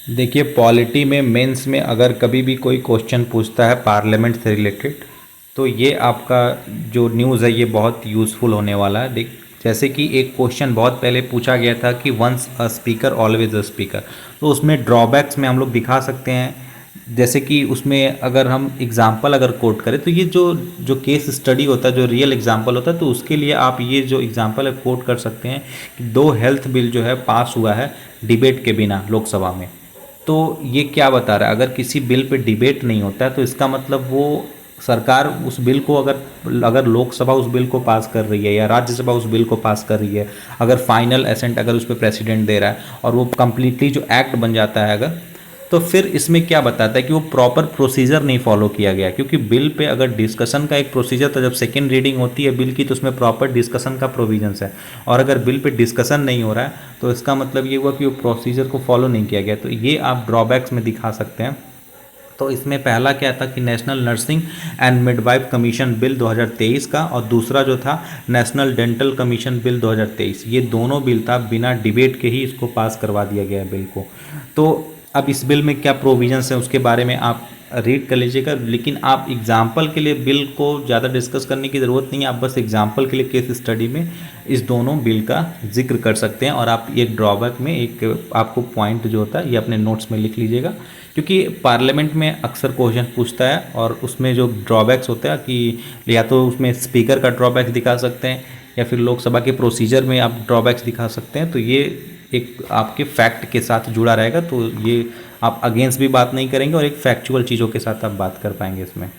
देखिए, पॉलिटी में मेंस में अगर कभी भी कोई क्वेश्चन पूछता है पार्लियामेंट से रिलेटेड, तो ये आपका जो न्यूज़ है ये बहुत यूज़फुल होने वाला है। देख, जैसे कि एक क्वेश्चन बहुत पहले पूछा गया था कि once a speaker always a speaker, तो उसमें ड्रॉबैक्स में हम लोग दिखा सकते हैं। जैसे कि उसमें अगर हम एग्जाम्पल अगर कोट करें, तो ये जो जो केस स्टडी होता है, जो रियल एग्जाम्पल होता है, तो उसके लिए आप ये जो एग्जाम्पल है कोट कर सकते हैं कि 2 हेल्थ बिल जो है पास हुआ है डिबेट के बिना लोकसभा में। तो ये क्या बता रहा है, अगर किसी बिल पे डिबेट नहीं होता है तो इसका मतलब वो सरकार उस बिल को अगर अगर लोकसभा उस बिल को पास कर रही है या राज्यसभा उस बिल को पास कर रही है, अगर फाइनल एसेंट अगर उस पर प्रेसिडेंट दे रहा है और वो कंप्लीटली जो एक्ट बन जाता है अगर, तो फिर इसमें क्या बताता है कि वो प्रॉपर प्रोसीजर नहीं फॉलो किया गया। क्योंकि बिल पे अगर डिस्कशन का एक प्रोसीजर था, जब सेकेंड रीडिंग होती है बिल की तो उसमें प्रॉपर डिस्कशन का प्रोविजंस है, और अगर बिल पे डिस्कशन नहीं हो रहा है तो इसका मतलब ये हुआ कि वो प्रोसीजर को फॉलो नहीं किया गया। तो ये आप ड्रॉबैक्स में दिखा सकते हैं। तो इसमें पहला क्या था कि national nursing and midwife commission bill 2023 का, और दूसरा जो था नेशनल डेंटल कमीशन बिल 2023। ये दोनों बिल था बिना डिबेट के ही इसको पास करवा दिया गया बिल को। तो अब इस बिल में क्या प्रोविजंस है उसके बारे में आप रीड कर लीजिएगा, लेकिन आप एग्जाम्पल के लिए बिल को ज़्यादा डिस्कस करने की ज़रूरत नहीं है। आप बस एग्जाम्पल के लिए केस स्टडी में इस दोनों बिल का जिक्र कर सकते हैं, और आप एक ड्रॉबैक में एक आपको पॉइंट जो होता है ये अपने नोट्स में लिख लीजिएगा। क्योंकि पार्लियामेंट में अक्सर क्वेश्चन पूछता है और उसमें जो ड्रॉबैक्स होता है कि या तो उसमें स्पीकर का ड्रॉबैक दिखा सकते हैं या फिर लोकसभा के प्रोसीजर में आप ड्रॉबैक्स दिखा सकते हैं। तो ये एक आपके फैक्ट के साथ जुड़ा रहेगा, तो ये आप अगेंस्ट भी बात नहीं करेंगे और एक फैक्चुअल चीज़ों के साथ आप बात कर पाएंगे इसमें।